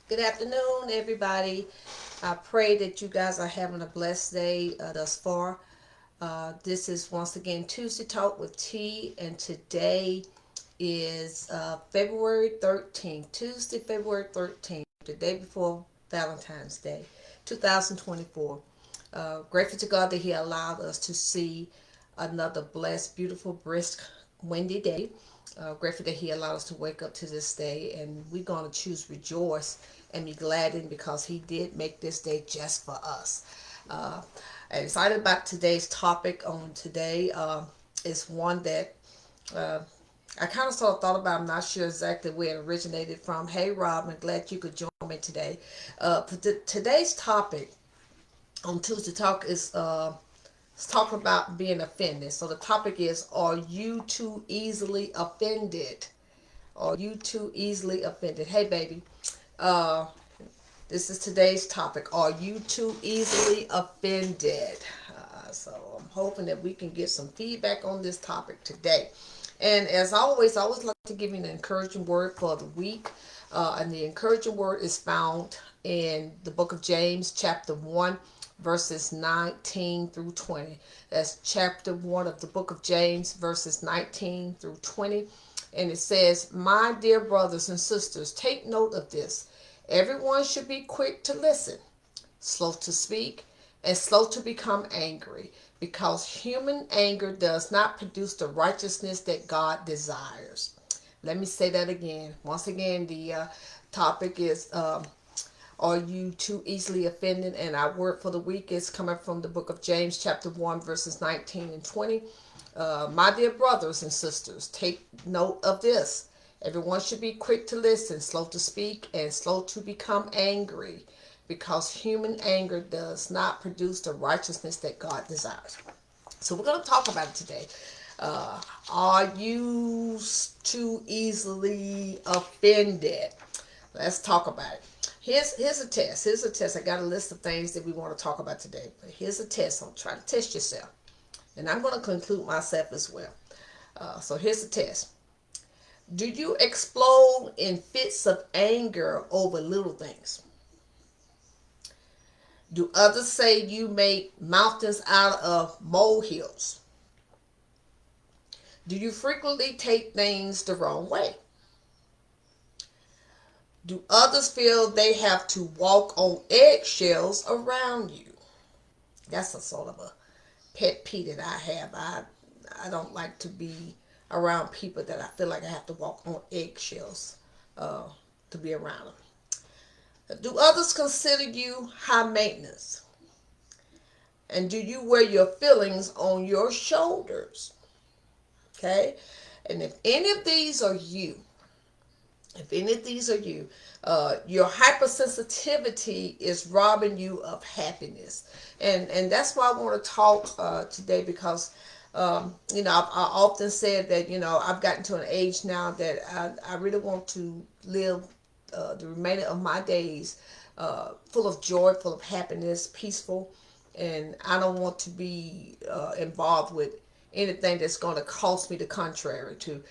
Good afternoon, everybody. I pray that you guys are having a blessed day thus far. This is once again Tuesday Talk with T, and today is February 13th, Tuesday, February 13th, the day before Valentine's Day, 2024. Grateful to God that He allowed us to see another blessed, beautiful, brisk, windy day. Grateful that He allowed us to wake up to this day, and we're going to choose rejoice and be glad in because He did make this day just for us. Uh, I'm excited about today's topic on today. It's one that uh, I kind of sort of thought about. I'm not sure exactly where it originated from. Hey, Rob, I'm glad you could join me today. Today's topic on Tuesday Talk is let's talk about being offended. So the topic is: Are you too easily offended? Are you too easily offended? Hey, baby. Uh, this is today's topic. Are you too easily offended? So I'm hoping that we can get some feedback on this topic today. And as always, I always like to give you an encouraging word for the week. And the encouraging word is found in the book of James, chapter 1, verses 19 through 20. That's chapter 1 of the book of James, verses 19 through 20. And it says, "My dear brothers and sisters, take note of this. Everyone should be quick to listen, slow to speak, and slow to become angry, because human anger does not produce the righteousness that God desires." Let me say that again. Once again, the topic is are you too easily offended? And our word for the week is coming from the book of James, chapter 1, verses 19 and 20. My dear brothers and sisters, take note of this. Everyone should be quick to listen, slow to speak, and slow to become angry, because human anger does not produce the righteousness that God desires. So we're going to talk about it today. Are you too easily offended? Let's talk about it. Here's a test. Here's a test. I got a list of things that we want to talk about today. But here's a test. I'm trying to test yourself. And I'm going to conclude myself as well. So here's the test. Do you explode in fits of anger over little things? Do others say you make mountains out of molehills? Do you frequently take things the wrong way? Do others feel they have to walk on eggshells around you? That's a sort of a pet peeve that I have. I don't like to be around people that I feel like I have to walk on eggshells uh, to be around them. Do others consider you high maintenance? And do you wear your feelings on your shoulders? Okay? And if any of these are you, if any of these are you, your hypersensitivity is robbing you of happiness. And that's why I want to talk today, because I often said that, I've gotten to an age now that I really want to live the remainder of my days full of joy, full of happiness, peaceful. And I don't want to be involved with anything that's going to cost me the contrary, to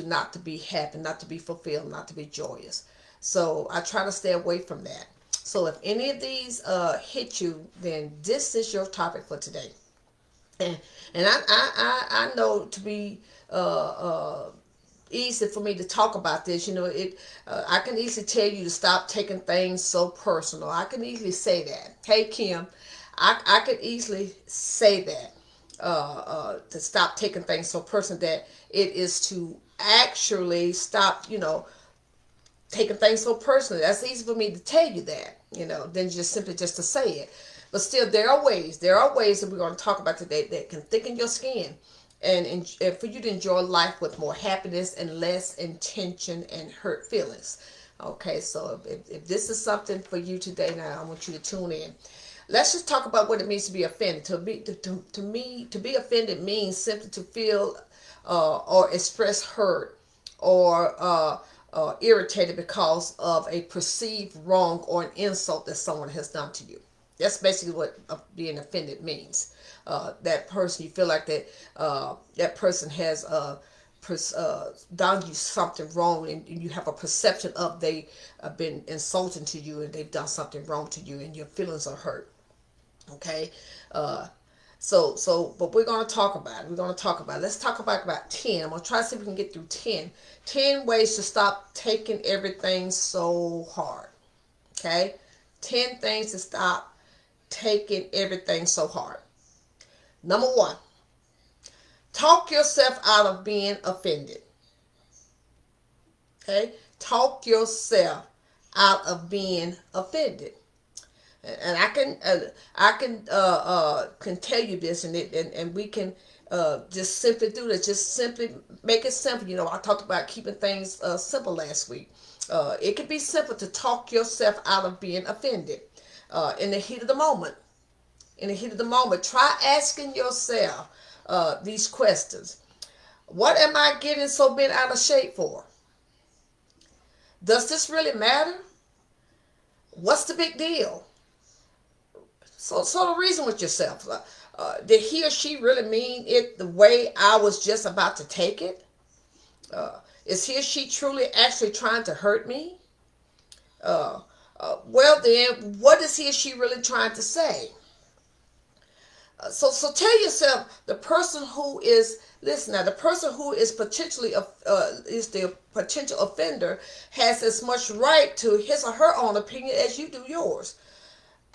not to be happy, not to be fulfilled, not to be joyous. So I try to stay away from that. So if any of these hit you, then this is your topic for today. And I know to be easy for me to talk about this. I can easily tell you to stop taking things so personal. I can easily say that. Hey, Kim, I could easily say that, to stop taking things so personal, that it is to actually stop, taking things so personally. That's easy for me to tell you that, than just simply just to say it. But still, there are ways that we're going to talk about today that can thicken your skin, and for you to enjoy life with more happiness and less intention and hurt feelings. Okay, so if this is something for you today, now I want you to tune in. Let's just talk about what it means to be offended. To me, to be offended means simply to feel or express hurt or irritated because of a perceived wrong or an insult that someone has done to you. That's basically what being offended means. That person, you feel like that person has done you something wrong, and you have a perception of they have been insulting to you, and they've done something wrong to you, and your feelings are hurt. Okay. uh, but we're going to talk about it. We're going to talk about it. Let's talk about 10. I'm going to try to see if we can get through 10. 10 ways to stop taking everything so hard. Okay? 10 things to stop taking everything so hard. Number 1, talk yourself out of being offended. Okay? Talk yourself out of being offended. And I can tell you this, and we can just simply do this. Just simply make it simple. I talked about keeping things simple last week. It can be simple to talk yourself out of being offended in the heat of the moment. In the heat of the moment, try asking yourself these questions. What am I getting so bent out of shape for? Does this really matter? What's the big deal? So reason with yourself. Did he or she really mean it the way I was just about to take it? Is he or she truly actually trying to hurt me? Well then, what is he or she really trying to say? So tell yourself, the person who is, listen now, the person who is potentially is the potential offender has as much right to his or her own opinion as you do yours.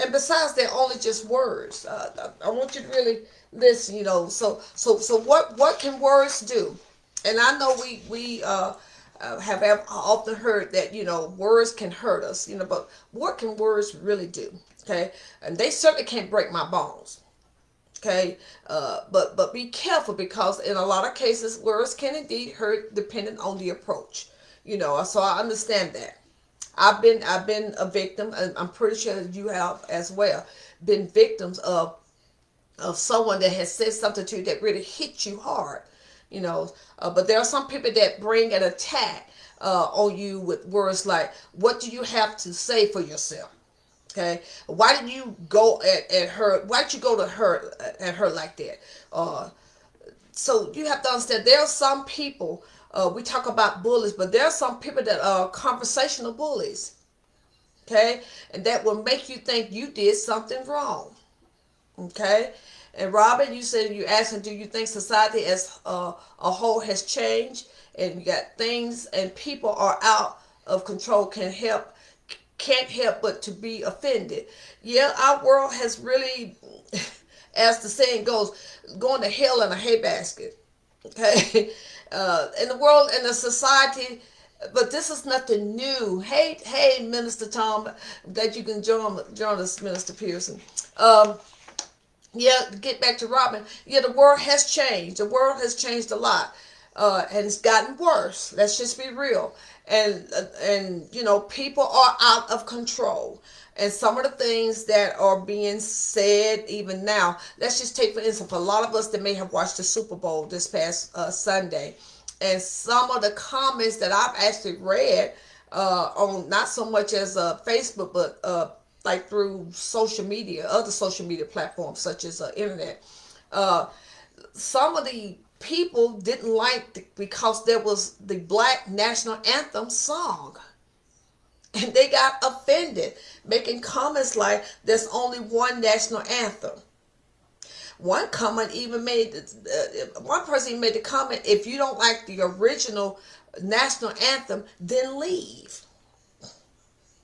And besides, they're only just words. I want you to really listen. So what can words do? And I know we have often heard that words can hurt us. But what can words really do? Okay, and they certainly can't break my bones. Okay, but be careful, because in a lot of cases, words can indeed hurt, depending on the approach. So I understand that. I've been a victim, and I'm pretty sure you have as well, been victims of someone that has said something to you that really hit you hard. But there are some people that bring an attack on you with words like, "What do you have to say for yourself?" Okay, why did you go at her? Why did you go to her at her like that? So you have to understand, there are some people. We talk about bullies, but there are some people that are conversational bullies. Okay, and that will make you think you did something wrong. Okay, and Robin, you said, you asking, do you think society as a whole has changed, and you got things and people are out of control, can't help but to be offended. Yeah, our world has really, as the saying goes, going to hell in a hay basket. Okay, in the world, in the society, but this is nothing new. Hey, Minister Tom, that you can join us, Minister Pearson. Yeah, get back to Robin. Yeah, the world has changed. The world has changed a lot, and it's gotten worse. Let's just be real. And people are out of control. And some of the things that are being said even now, let's just take for instance, for a lot of us that may have watched the Super Bowl this past Sunday, and some of the comments that I've actually read on, not so much as Facebook, but like through social media, other social media platforms such as internet. Uh, some of the people didn't because there was the Black National Anthem song. And they got offended, making comments like, there's only one national anthem. One comment even made, one person even made the comment, if you don't like the original national anthem, then leave.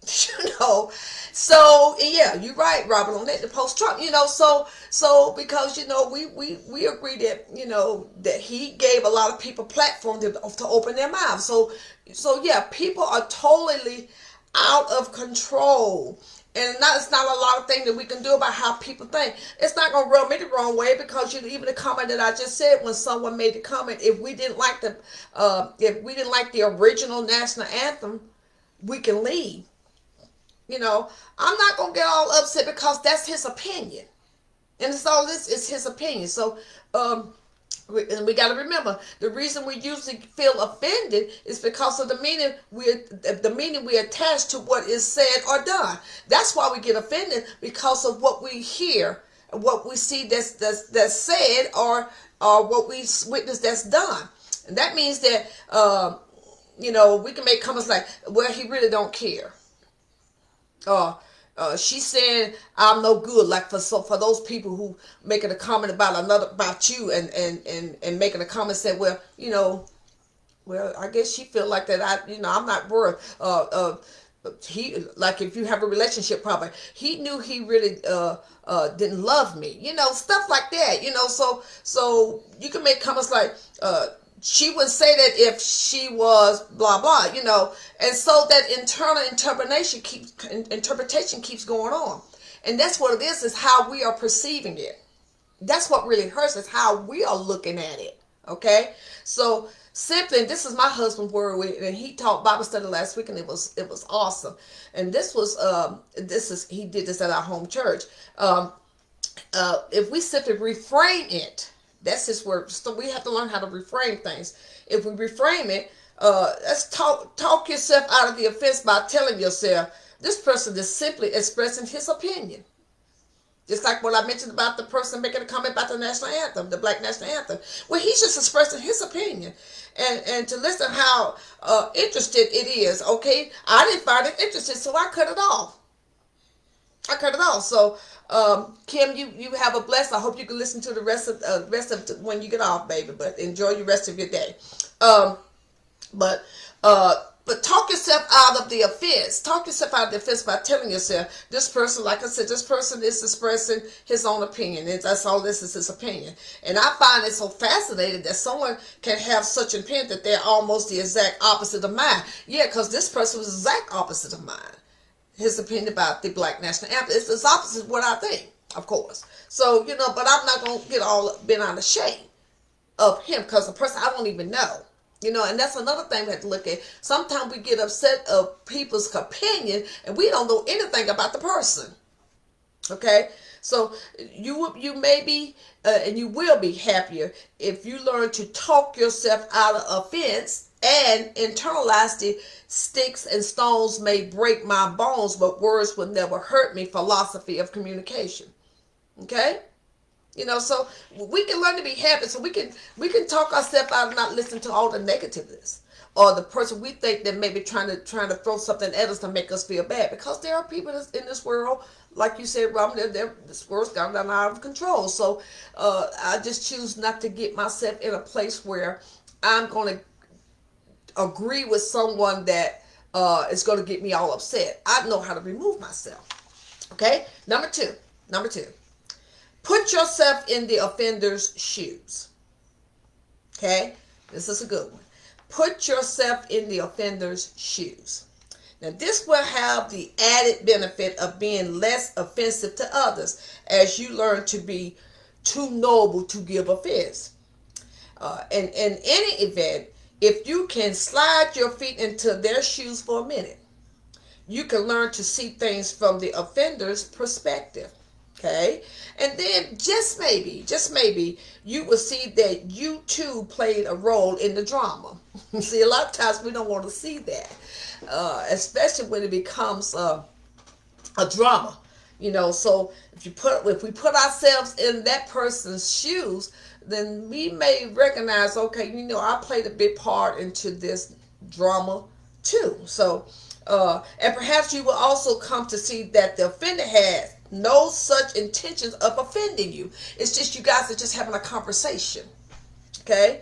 So yeah, you're right, Robert, on that, the post-Trump, so because we agree that that he gave a lot of people platform to open their mouths. So yeah, people are totally out of control. And it's not a lot of things that we can do about how people think. It's not going to rub me the wrong way, because even the comment that I just said, when someone made the comment, if we didn't like the original national anthem, we can leave. I'm not going to get all upset, because that's his opinion. And it's all this is his opinion. So, and we got to remember, the reason we usually feel offended is because of the meaning we attach to what is said or done. That's why we get offended, because of what we hear, what we see that's said, or what we witness that's done. And that means that, we can make comments like, well, he really don't care. Uh, she's saying I'm no good. Like for those people who making a comment about you and making a comment saying, well, I guess she feel like that. I'm not worth. He like if you have a relationship problem, he knew he really didn't love me. Stuff like that. So you can make comments like she would say that if she was blah blah. And so that internal interpretation keeps going on, and that's what it is how we are perceiving it. That's what really hurts is how we are looking at it. Okay, so simply, and this is my husband's word, and he taught Bible study last week, and it was awesome. And he did this at our home church. If we simply reframe it, that's his word. So we have to learn how to reframe things. If we reframe it, let's talk yourself out of the offense by telling yourself this person is simply expressing his opinion. Just like what I mentioned about the person making a comment about the national anthem, the black national anthem. Well, he's just expressing his opinion. And to listen how interested it is. Okay, I didn't find it interesting, so I cut it off. So, Kim, you have a blessed. I hope you can listen to the rest of when you get off, baby. But enjoy the rest of your day. Um, but but talk yourself out of the offense. Talk yourself out of the offense by telling yourself, this person, like I said, this person is expressing his own opinion. And that's all this is his opinion. And I find it so fascinating that someone can have such an opinion that they're almost the exact opposite of mine. Yeah, because this person was the exact opposite of mine. His opinion about the black national anthem. It's the opposite of what I think, of course. So, but I'm not going to get all bent out of shape of him because the person I don't even know. And that's another thing we have to look at. Sometimes we get upset of people's opinion and we don't know anything about the person. Okay? So you may be and you will be happier if you learn to talk yourself out of offense and internalize the sticks and stones may break my bones, but words will never hurt me philosophy of communication. Okay? So we can learn to be happy. So we can talk ourselves out and not listen to all the negativeness or the person we think that may be trying to throw something at us to make us feel bad. Because there are people in this world, like you said, Robin, this world's gone down out of control. So I just choose not to get myself in a place where I'm going to agree with someone that is going to get me all upset. I know how to remove myself. Okay, number two. Put yourself in the offender's shoes. Okay? This is a good one. Put yourself in the offender's shoes. Now, this will have the added benefit of being less offensive to others as you learn to be too noble to give offense. And in any event, if you can slide your feet into their shoes for a minute, you can learn to see things from the offender's perspective. Okay, and then just maybe, you will see that you too played a role in the drama. See, a lot of times we don't want to see that, especially when it becomes a drama. So if we put ourselves in that person's shoes, then we may recognize, okay, I played a big part into this drama too. So, and perhaps you will also come to see that the offender has no such intentions of offending you. It's just you guys are just having a conversation. Okay?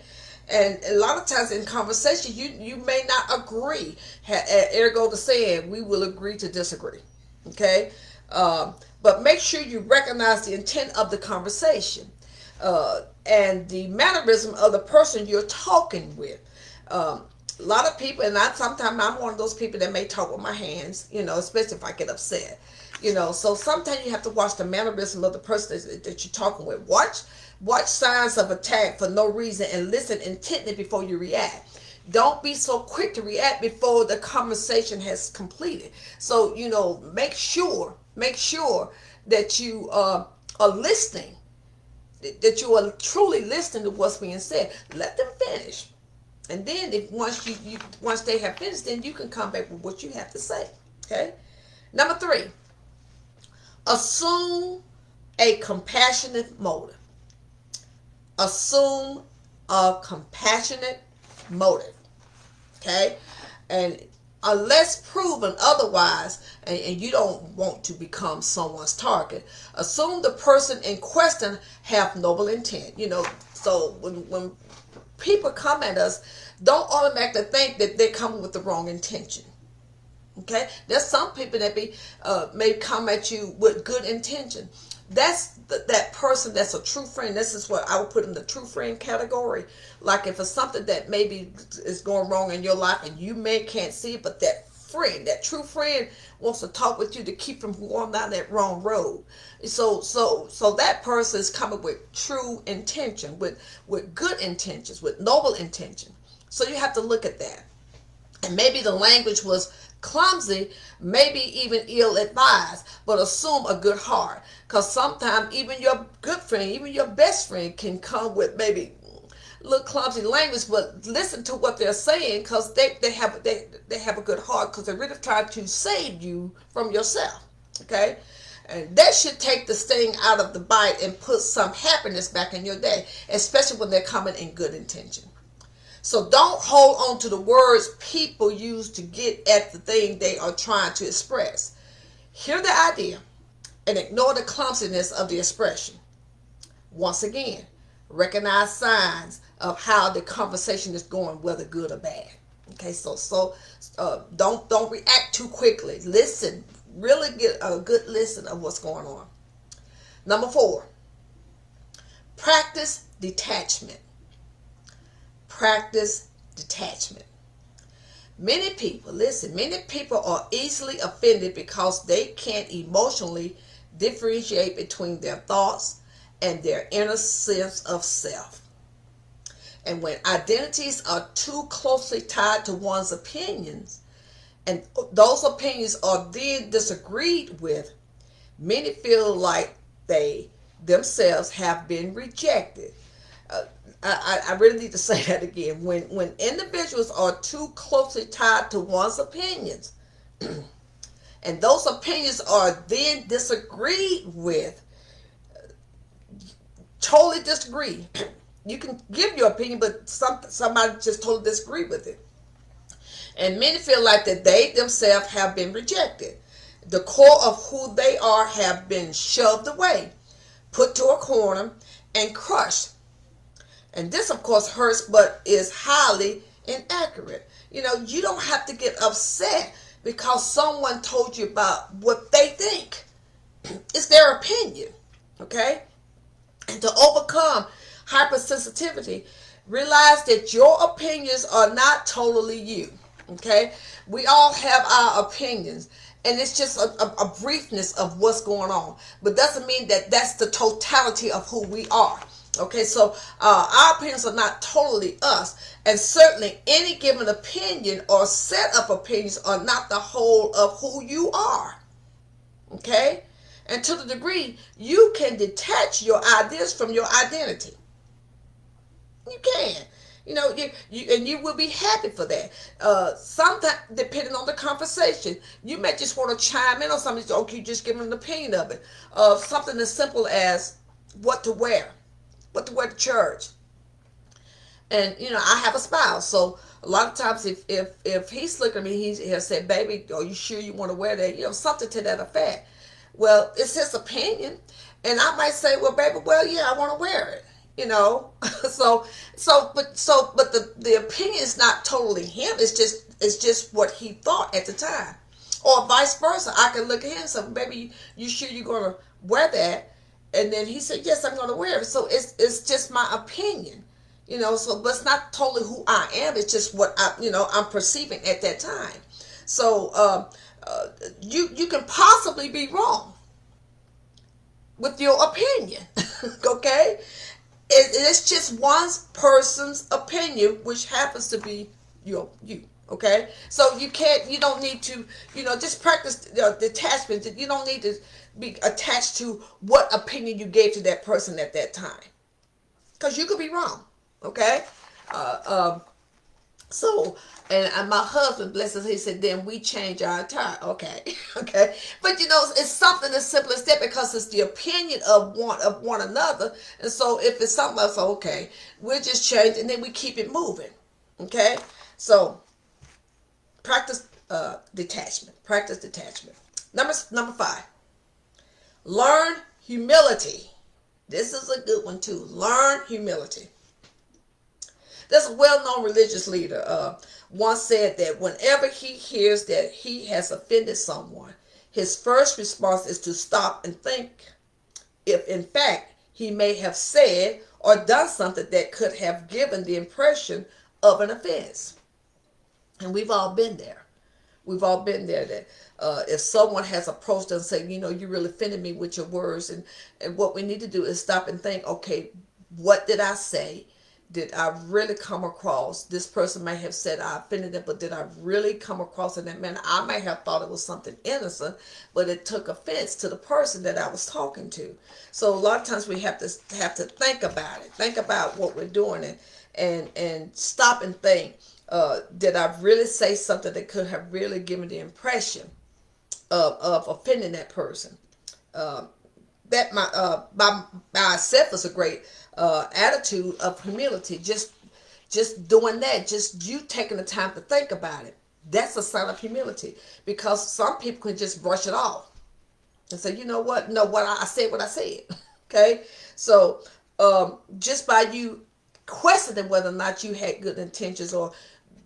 And a lot of times in conversation, you may not agree. Ergo the saying, we will agree to disagree. Okay? But make sure you recognize the intent of the conversation and the mannerism of the person you're talking with. A lot of people, and sometimes I'm one of those people that may talk with my hands, especially if I get upset. So sometimes you have to watch the mannerism of the person that you're talking with. Watch signs of attack for no reason and listen intently before you react. Don't be so quick to react before the conversation has completed. So, make sure that you are listening, that you are truly listening to what's being said. Let them finish. And then once they have finished, then you can come back with what you have to say. Okay? Number 3. Assume a compassionate motive. Assume a compassionate motive. Okay? And unless proven otherwise, and you don't want to become someone's target, assume the person in question have noble intent. So when people come at us, don't automatically think that they're coming with the wrong intention. Okay, there's some people that may come at you with good intention. That's that person that's a true friend. This is what I would put in the true friend category. Like if it's something that maybe is going wrong in your life and you can't see it, but that friend, that true friend, wants to talk with you to keep from going down that wrong road. So that person is coming with true intention, with good intentions, with noble intention. So you have to look at that. And maybe the language was clumsy, maybe even ill-advised, but assume a good heart. Because sometimes even your good friend, even your best friend can come with maybe a little clumsy language, but listen to what they're saying because they have a good heart because they're really trying to save you from yourself. Okay? And that should take the sting out of the bite and put some happiness back in your day, especially when they're coming in good intention. So don't hold on to the words people use to get at the thing they are trying to express. Hear the idea and ignore the clumsiness of the expression. Once again, recognize signs of how the conversation is going, whether good or bad. Okay, so don't react too quickly. Listen, really get a good listen of what's going on. Number 4, practice detachment. Practice detachment. Many people are easily offended because they can't emotionally differentiate between their thoughts and their inner sense of self. And when identities are too closely tied to one's opinions, and those opinions are then disagreed with, many feel like they themselves have been rejected. I really need to say that again. When individuals are too closely tied to one's opinions, and those opinions are then disagreed with, totally disagree. You can give your opinion, but somebody just totally disagree with it. And many feel like that they themselves have been rejected. The core of who they are have been shoved away, put to a corner, and crushed. And this, of course, hurts, but is highly inaccurate. You don't have to get upset because someone told you about what they think. It's their opinion, okay? And to overcome hypersensitivity, realize that your opinions are not totally you, okay? We all have our opinions, and it's just a briefness of what's going on. But doesn't mean that that's the totality of who we are. Okay, so our opinions are not totally us, and certainly any given opinion or set of opinions are not the whole of who you are. Okay, and to the degree you can detach your ideas from your identity, you can. And you will be happy for that. Sometimes, depending on the conversation, you may just want to chime in on something. Okay, just give them an opinion of it. Something as simple as what to wear to church. And I have a spouse, so a lot of times if he's looking at me, he'll say, "Baby, are you sure you want to wear that?" Something to that effect. Well, it's his opinion, and I might say, "Well, baby, well, yeah, I want to wear it." But the opinion is not totally him. It's just what he thought at the time, or vice versa. I can look at him and say, "Baby, you sure you're gonna wear that?" And then he said, "Yes, I'm going to wear it." So it's just my opinion, So, but it's not totally who I am. It's just what I'm perceiving at that time. So you can possibly be wrong with your opinion, okay? It's just one person's opinion, which happens to be you. Okay, so you don't need to, just practice detachment. You don't need to be attached to what opinion you gave to that person at that time, because you could be wrong. Okay, so and my husband, bless us, he said, then we change our attire. Okay, okay, but it's something as simple as that because it's the opinion of one another, and so if it's something else, okay, we'll just change and then we keep it moving. Okay, so practice detachment. Practice detachment. Number 5. Learn humility. This is a good one too. Learn humility. There's a well-known religious leader once said that whenever he hears that he has offended someone, his first response is to stop and think if in fact he may have said or done something that could have given the impression of an offense. And we've all been there. We've all been there that if someone has approached us and said, you really offended me with your words, and what we need to do is stop and think, okay, what did I say? Did I really come across? This person may have said I offended them, but did I really come across in that manner? I may have thought it was something innocent, but it took offense to the person that I was talking to. So a lot of times we have to think about it, think about what we're doing, and stop and think. Did I really say something that could have really given the impression of offending that person? Uh, that by itself is a great attitude of humility. Just doing that, just you taking the time to think about it. That's a sign of humility, because some people can just brush it off and say, you know what? No, I said what I said. Okay, so just by you questioning whether or not you had good intentions, or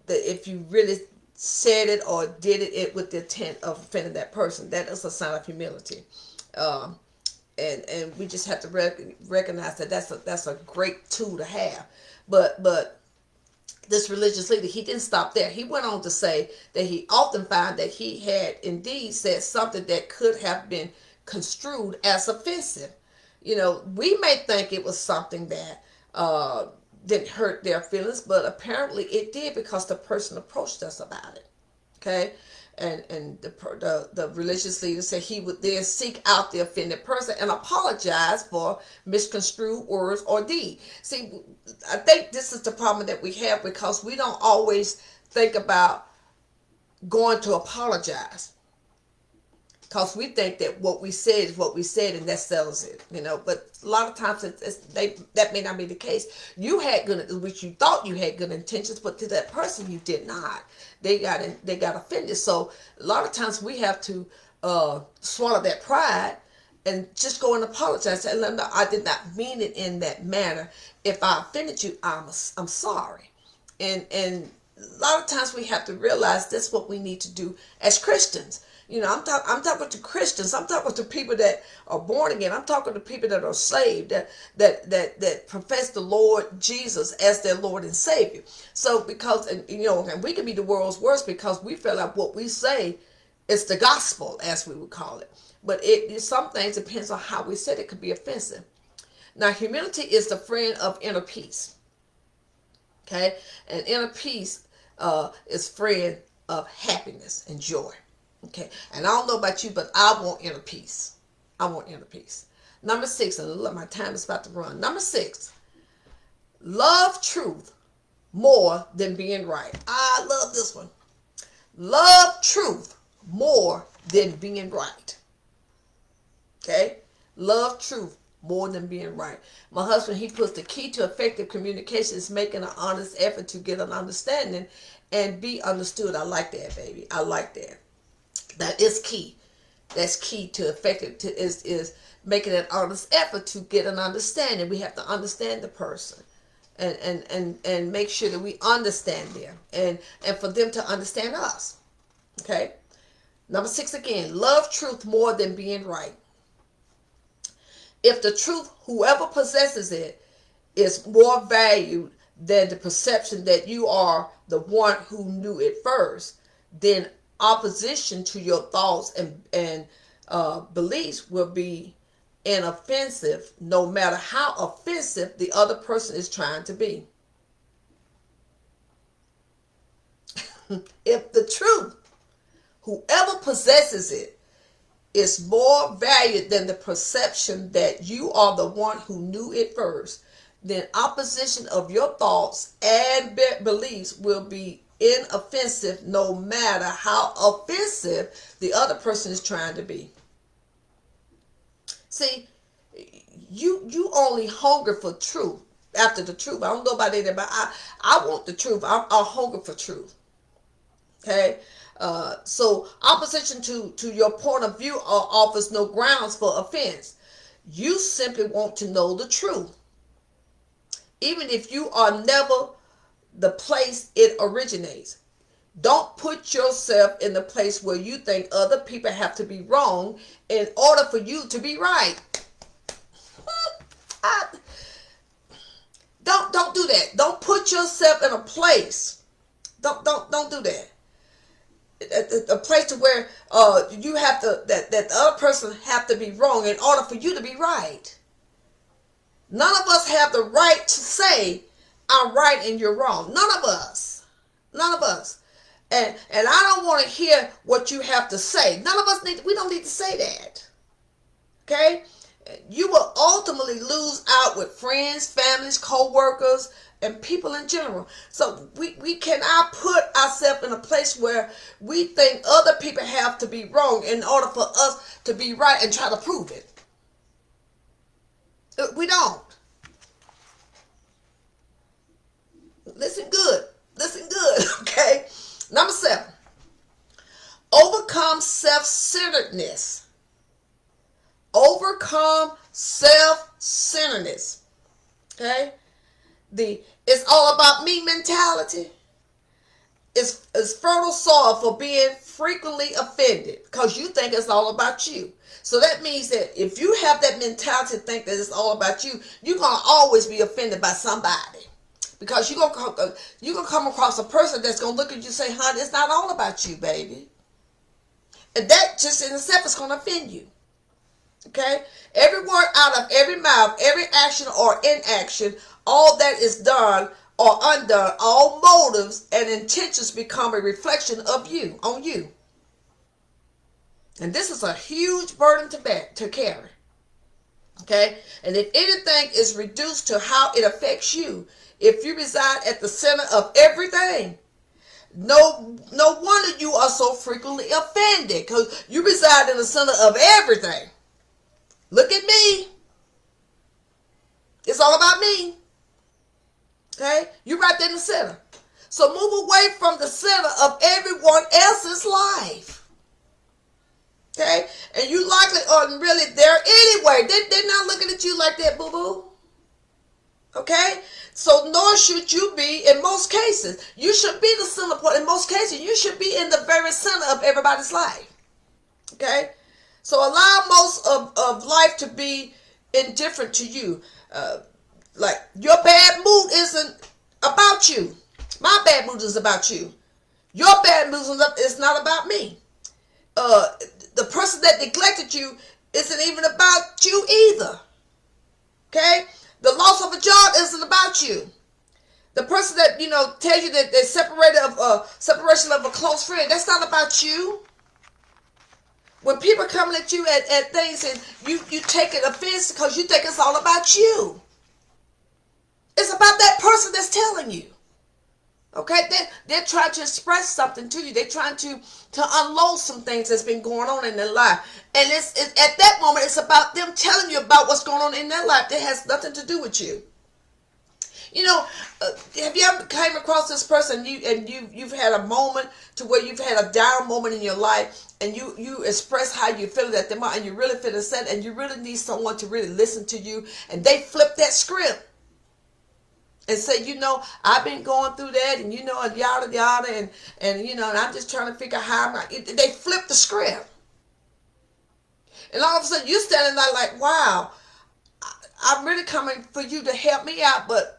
that if you really said it or did it with the intent of offending that person, that is a sign of humility. Um, and we just have to recognize that that's a great tool to have. But this religious leader, he didn't stop there. He went on to say that he often found that he had indeed said something that could have been construed as offensive. We may think it was something that didn't hurt their feelings, but apparently it did, because the person approached us about it. Okay, and the religious leader said he would then seek out the offended person and apologize for misconstrued words or deed. See, I think this is the problem that we have, because we don't always think about going to apologize, because we think that what we said is what we said and that settles it. But a lot of times that may not be the case. You had which you thought you had good intentions, but to that person you did not. They got offended. So a lot of times we have to swallow that pride and just go and apologize and let them know, I did not mean it in that manner. If I offended you, I'm sorry. And a lot of times we have to realize that's what we need to do as Christians. I'm talking to Christians. I'm talking to people that are born again. I'm talking to people that are saved, that profess the Lord Jesus as their Lord and Savior. So and we can be the world's worst because we feel like what we say is the gospel, as we would call it. But some things depends on how we said it could be offensive. Now, humility is the friend of inner peace. Okay, and inner peace is friend of happiness and joy. Okay, and I don't know about you, but I want inner peace. I want inner peace. Number 6, and look, my time is about to run. Number 6, love truth more than being right. I love this one. Love truth more than being right. Okay, love truth more than being right. My husband, he puts the key to effective communication is making an honest effort to get an understanding and be understood. I like that, baby. I like that. That is key. That's key to effective is making an honest effort to get an understanding. We have to understand the person and make sure that we understand them and for them to understand us. Okay. Number 6 again, love truth more than being right. If the truth, whoever possesses it, is more valued than the perception that you are the one who knew it first, then opposition to your thoughts and beliefs will be inoffensive, no matter how offensive the other person is trying to be. If the truth, whoever possesses it, is more valued than the perception that you are the one who knew it first, then opposition of your thoughts and beliefs will be inoffensive, no matter how offensive the other person is trying to be. See, you only hunger for truth after the truth. I don't know about anybody, but I want the truth. I'm hungry for truth. Okay. So opposition to your point of view offers no grounds for offense. You simply want to know the truth, even if you are never the place it originates. Don't put yourself in the place where you think other people have to be wrong in order for you to be right. I, don't do that. Don't put yourself in a place. Don't do that. A place to where you have to that the other person have to be wrong in order for you to be right. None of us have the right to say I'm right and you're wrong. None of us. None of us. And I don't want to hear what you have to say. None of us we don't need to say that. Okay? You will ultimately lose out with friends, families, co-workers, and people in general. So we cannot put ourselves in a place where we think other people have to be wrong in order for us to be right and try to prove it. We don't. Listen good. Listen good, okay? Number 7. Overcome self-centeredness. Overcome self-centeredness. Okay? It's all about me mentality is fertile soil for being frequently offended because you think it's all about you. So that means that if you have that mentality to think that it's all about you, you're going to always be offended by somebody. Because you're gonna come across a person that's going to look at you and say, honey, it's not all about you, baby. And that just in itself is going to offend you. Okay? Every word out of every mouth, every action or inaction, all that is done or undone, all motives and intentions become a reflection of you, on you. And this is a huge burden to carry. Okay? And if anything is reduced to how it affects you, if you reside at the center of everything, no wonder you are so frequently offended, because you reside in the center of everything. Look at me. It's all about me. Okay? You're right there in the center. So move away from the center of everyone else's life. Okay? And you likely aren't really there anyway. They're not looking at you like that, boo-boo. Okay? So nor should you be in most cases. You should be the center point. In most cases, you should be in the very center of everybody's life. Okay? So allow most of life to be indifferent to you. Like your bad mood isn't about you. My bad mood is about you. Your bad mood is not about me. The person that neglected you isn't even about you either. Okay? The loss of a job isn't about you. The person that, tells you that they're separation of a close friend, that's not about you. When people coming at you at things and you take it offense because you think it's all about you. It's about that person that's telling you. Okay? They're trying to express something to you. They're trying to unload some things that's been going on in their life. And it's at that moment, it's about them telling you about what's going on in their life that has nothing to do with you. Have you ever came across this person you've had a moment to where you've had a down moment in your life and you express how you feel at them and you really feel sad and you really need someone to really listen to you, and they flip that script and say, I've been going through that and yada yada and I'm just trying to figure out how they flip the script. And all of a sudden you're standing there like, wow, I'm really coming for you to help me out, but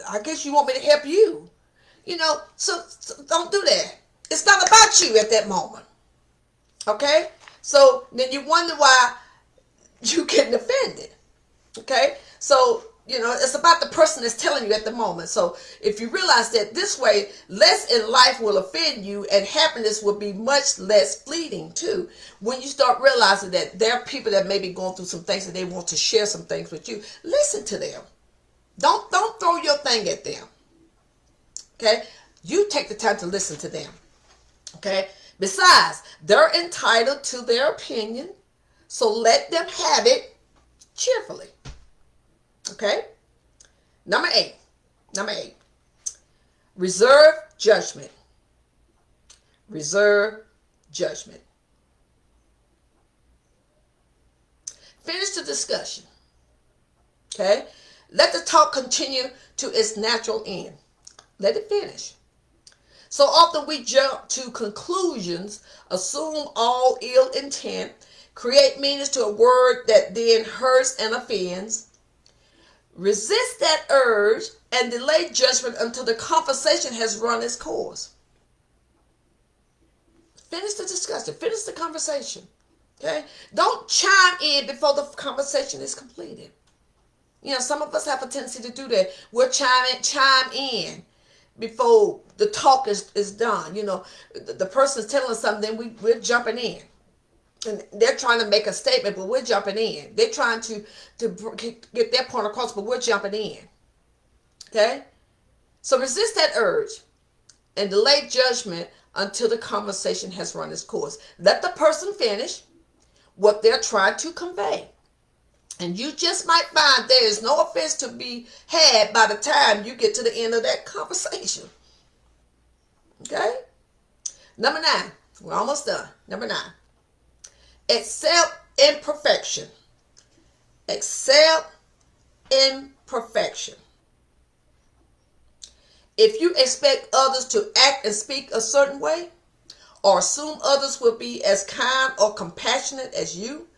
I guess you want me to help you. So don't do that. It's not about you at that moment. Okay? So then you wonder why you getting offended. Okay? So, it's about the person that's telling you at the moment. So if you realize that this way, less in life will offend you and happiness will be much less fleeting too. When you start realizing that there are people that may be going through some things and they want to share some things with you, listen to them. Don't throw your thing at them. Okay? You take the time to listen to them. Okay? Besides, they're entitled to their opinion, so let them have it cheerfully. Okay? Number eight. Number eight. Reserve judgment. Reserve judgment. Finish the discussion. Okay? Let the talk continue to its natural end. Let it finish. So often we jump to conclusions, assume all ill intent, create meanings to a word that then hurts and offends. Resist that urge and delay judgment until the conversation has run its course. Finish the discussion. Finish the conversation. Okay? Don't chime in before the conversation is completed. You know, some of us have a tendency to do that. We'll chime in before the talk is done. You know, the person's telling us something, we're jumping in. And they're trying to make a statement, but we're jumping in. They're trying to get their point across, but we're jumping in. Okay? So resist that urge and delay judgment until the conversation has run its course. Let the person finish what they're trying to convey. And you just might find there is no offense to be had by the time you get to the end of that conversation. Okay? Number 9. We're almost done. Number 9. Accept imperfection. Accept imperfection. If you expect others to act and speak a certain way, or assume others will be as kind or compassionate as you,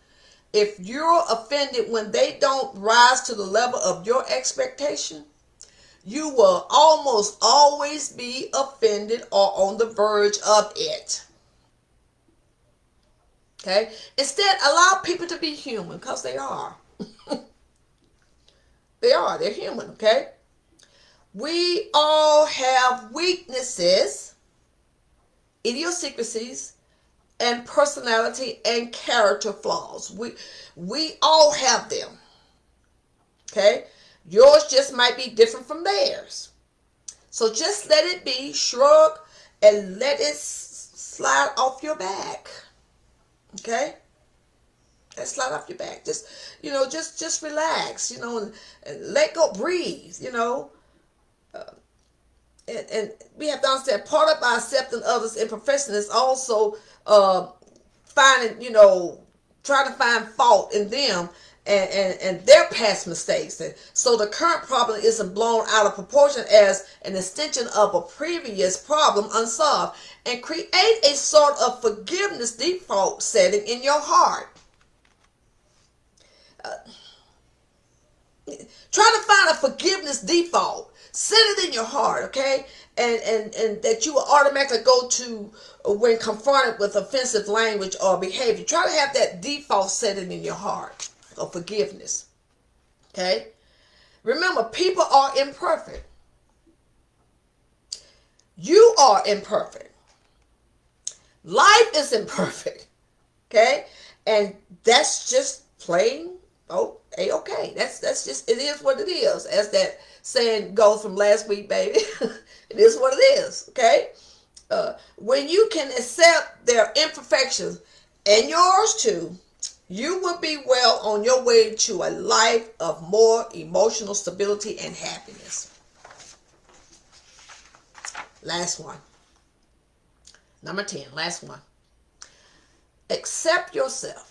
if you're offended when they don't rise to the level of your expectation, you will almost always be offended or on the verge of it. Okay? Instead, allow people to be human, because they are. They are. They're human, okay? We all have weaknesses, idiosyncrasies, and personality and character flaws. We all have them. Okay? Yours just might be different from theirs. So just let it be, shrug, and let it slide off your back. Okay? Let it slide off your back. Just, just relax, and let go, breathe, and we have to understand part of our accepting others' imperfection is also finding, trying to find fault in them and their past mistakes. And so the current problem isn't blown out of proportion as an extension of a previous problem unsolved, and create a sort of forgiveness default setting in your heart. Try to find a forgiveness default. Set it in your heart, okay? And that you will automatically go to when confronted with offensive language or behavior. Try to have that default setting in your heart of forgiveness. Okay? Remember, people are imperfect. You are imperfect. Life is imperfect. Okay? And that's just plain okay. That's just, it is what it is. As that saying goes from last week, baby. It is what it is. Okay? When you can accept their imperfections and yours too, you will be well on your way to a life of more emotional stability and happiness. Last one. Number 10. Last one. Accept yourself.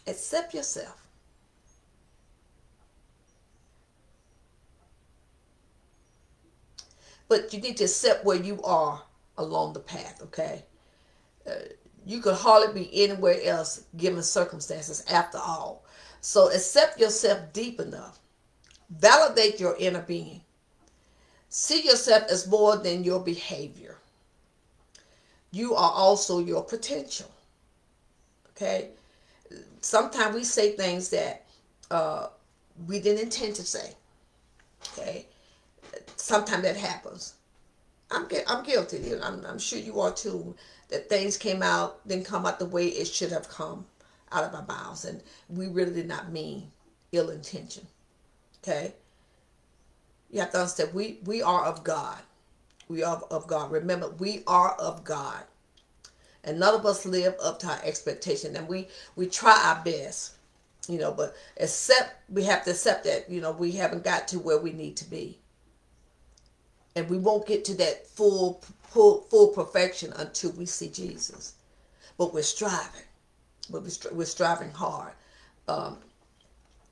Accept yourself. But you need to accept where you are along the path, okay? You could hardly be anywhere else given circumstances after all. So accept yourself deep enough. Validate your inner being. See yourself as more than your behavior. You are also your potential. Okay? Sometimes we say things that we didn't intend to say. Okay? Sometimes that happens. I'm guilty. I'm sure you are too. That things didn't come out the way it should have come out of our mouths, and we really did not mean ill intention. Okay? You have to understand, we are of God. We are of God. Remember, we are of God. And none of us live up to our expectation. And we try our best. But we have to accept that, we haven't got to where we need to be. And we won't get to that full perfection until we see Jesus. But we're striving. We're striving hard. Um,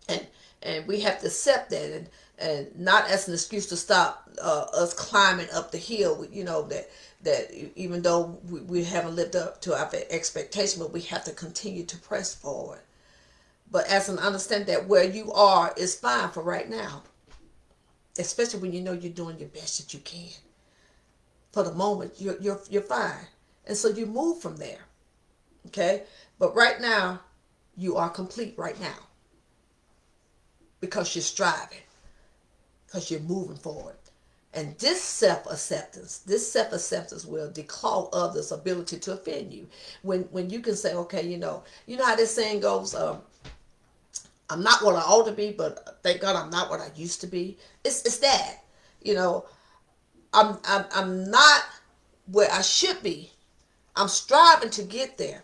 and and we have to accept that, and not as an excuse to stop us climbing up the hill. That even though we haven't lived up to our expectation, but we have to continue to press forward. But as an understand that where you are is fine for right now, especially when you know you're doing your best that you can. For the moment, you're fine, and so you move from there. Okay, but right now, you are complete right now because you're striving, because you're moving forward. And this self acceptance will declaw others' ability to offend you. When you can say, okay, you know how this saying goes, I'm not what I ought to be, but thank God I'm not what I used to be. It's that, you know, I'm not where I should be. I'm striving to get there,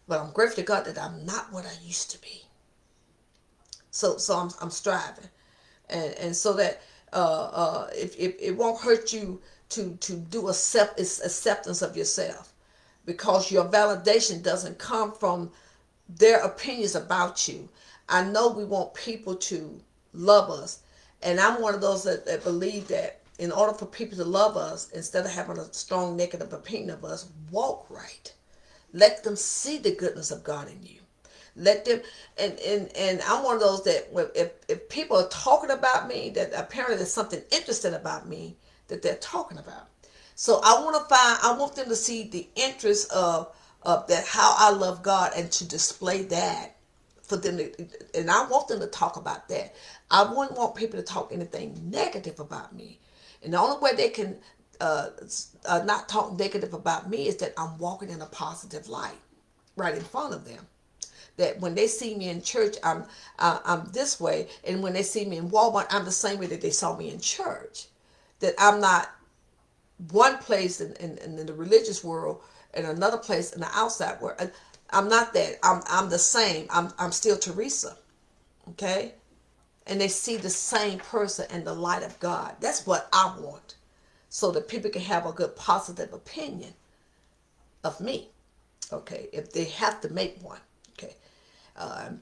but I'm grateful to God that I'm not what I used to be. So I'm striving, and so that if it won't hurt you to do acceptance of yourself, because your validation doesn't come from their opinions about you. I know we want people to love us, and I'm one of those that believe that in order for people to love us, instead of having a strong negative opinion of us, walk right. Let them see the goodness of God in you. Let them, and I'm one of those that if people are talking about me, that apparently there's something interesting about me that they're talking about. So I want them to see the interest of that, how I love God, and to display that for them to, and I want them to talk about that. I wouldn't want people to talk anything negative about me. And the only way they can not talk negative about me is that I'm walking in a positive light right in front of them. That when they see me in church, I'm this way, and when they see me in Walmart, I'm the same way that they saw me in church. That I'm not one place in the religious world and another place in the outside world. I'm not that. I'm the same. I'm still Teresa. Okay? And they see the same person in the light of God. That's what I want. So that people can have a good positive opinion of me. Okay? If they have to make one. Okay?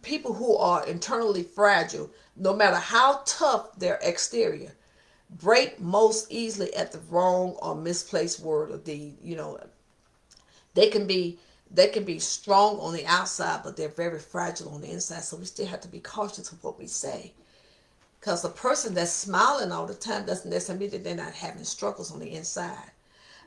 People who are internally fragile, no matter how tough their exterior, break most easily at the wrong or misplaced word or deed. They can be strong on the outside, but they're very fragile on the inside. So we still have to be cautious of what we say. Because a person that's smiling all the time doesn't necessarily mean that they're not having struggles on the inside.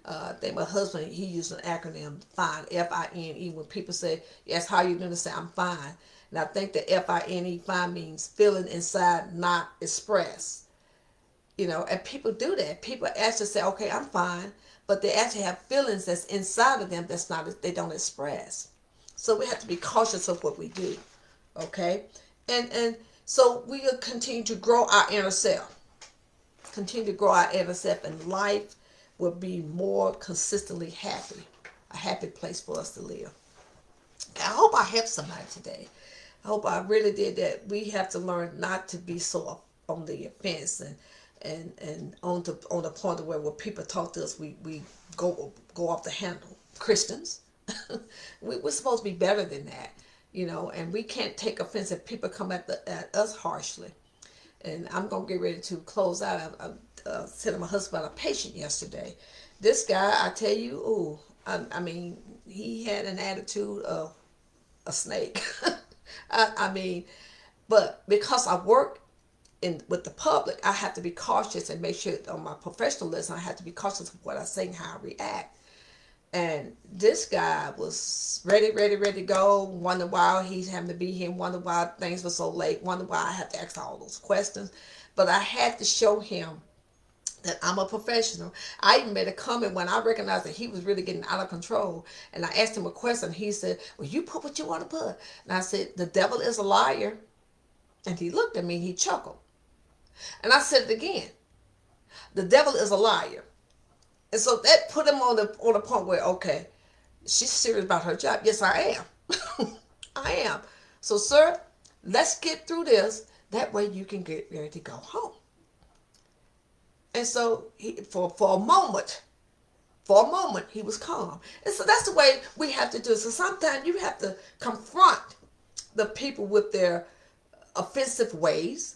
I think my husband, he used an acronym, FINE, FINE. When people say, yes, how you doing? To say, I'm fine. And I think the FINE, fine, means feeling inside, not express. And people do that. People actually say, okay, I'm fine. But they actually have feelings that's inside of them that's not, they don't express. So we have to be cautious of what we do. Okay? And so we will continue to grow our inner self. Continue to grow our inner self, and life will be more consistently happy. A happy place for us to live. I hope I helped somebody today. I hope I really did that. We have to learn not to be so on the offense and on the point of where people talk to us, we go off the handle. Christians, we're supposed to be better than that, and we can't take offense if people come at us harshly. And I'm gonna get ready to close out. I sent my husband a patient yesterday. This guy, I tell you, I mean, he had an attitude of a snake. I mean, but because I work with the public, I have to be cautious and make sure on my professionalism, I have to be cautious of what I say and how I react. And this guy was ready to go. Wonder why he's having to be here. Wonder why things were so late. Wonder why I have to ask all those questions. But I had to show him that I'm a professional. I even made a comment when I recognized that he was really getting out of control. And I asked him a question. He said, well, you put what you want to put. And I said, the devil is a liar. And he looked at me and he chuckled. And I said it again. The devil is a liar. And so that put him on the point where, okay, she's serious about her job. Yes, I am. I am. So, sir, Let's get through this. That way you can get ready to go home. And so for a moment, he was calm. And so that's the way we have to do it. So sometimes you have to confront the people with their offensive ways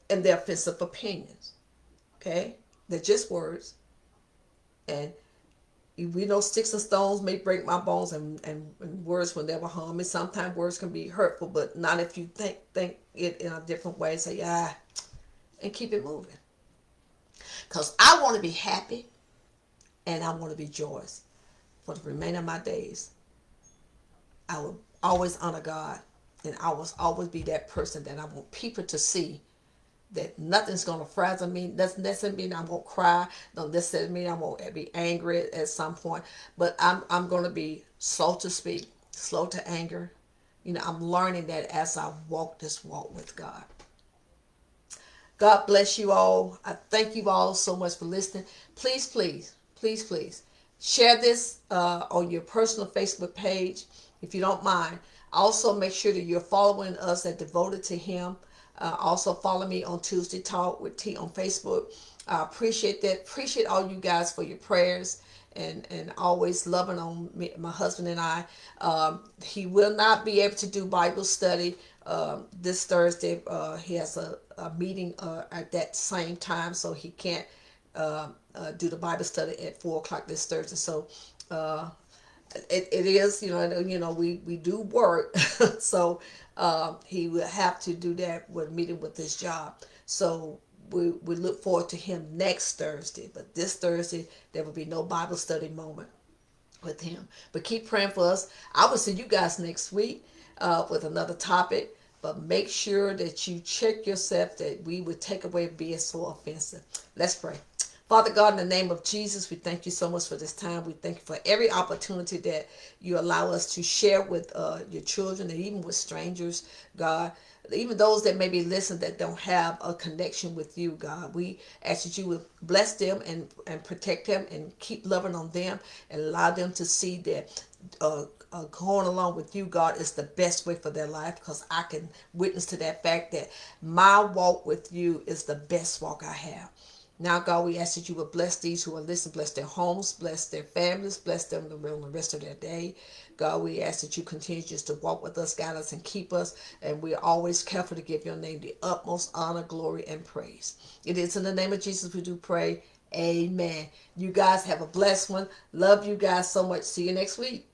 and their offensive opinions. Okay? They're just words. And we know sticks and stones may break my bones, and words will never harm me. Sometimes words can be hurtful, but not if you think it in a different way. Say, and keep it moving. Because I want to be happy and I want to be joyous for the remainder of my days. I will always honor God, and I will always be that person that I want people to see that nothing's going to frazzle me. Doesn't mean I'm going to cry. No, this doesn't mean I'm going to be angry at some point. But I'm going to be slow to speak, slow to anger. I'm learning that as I walk this walk with God. God bless you all. I thank you all so much for listening. Please, please, please, please share this on your personal Facebook page if you don't mind. Also, make sure that you're following us at Devoted to Him. Also, follow me on Tuesday Talk with T on Facebook. I appreciate that. Appreciate all you guys for your prayers and always loving on me, my husband and I. He will not be able to do Bible study this Thursday. He has a meeting at that same time, so he can't do the Bible study at 4 o'clock this Thursday. So it is, we do work, so he will have to do that with meeting with his job. So we look forward to him next Thursday, but this Thursday there will be no Bible study moment with him. But keep praying for us. I will see you guys next week with another topic. But make sure that you check yourself, that we would take away being so offensive. Let's pray. Father God, in the name of Jesus, we thank you so much for this time. We thank you for every opportunity that you allow us to share with your children and even with strangers, God. Even those that maybe listen that don't have a connection with you, God. We ask that you would bless them and protect them and keep loving on them and allow them to see that going along with you, God, is the best way for their life, because I can witness to that fact that my walk with you is the best walk I have. Now, God, we ask that you would bless these who are listening, bless their homes, bless their families, bless them the rest of their day. God, we ask that you continue just to walk with us, guide us, and keep us. And we are always careful to give your name the utmost honor, glory, and praise. It is in the name of Jesus we do pray. Amen. You guys have a blessed one. Love you guys so much. See you next week.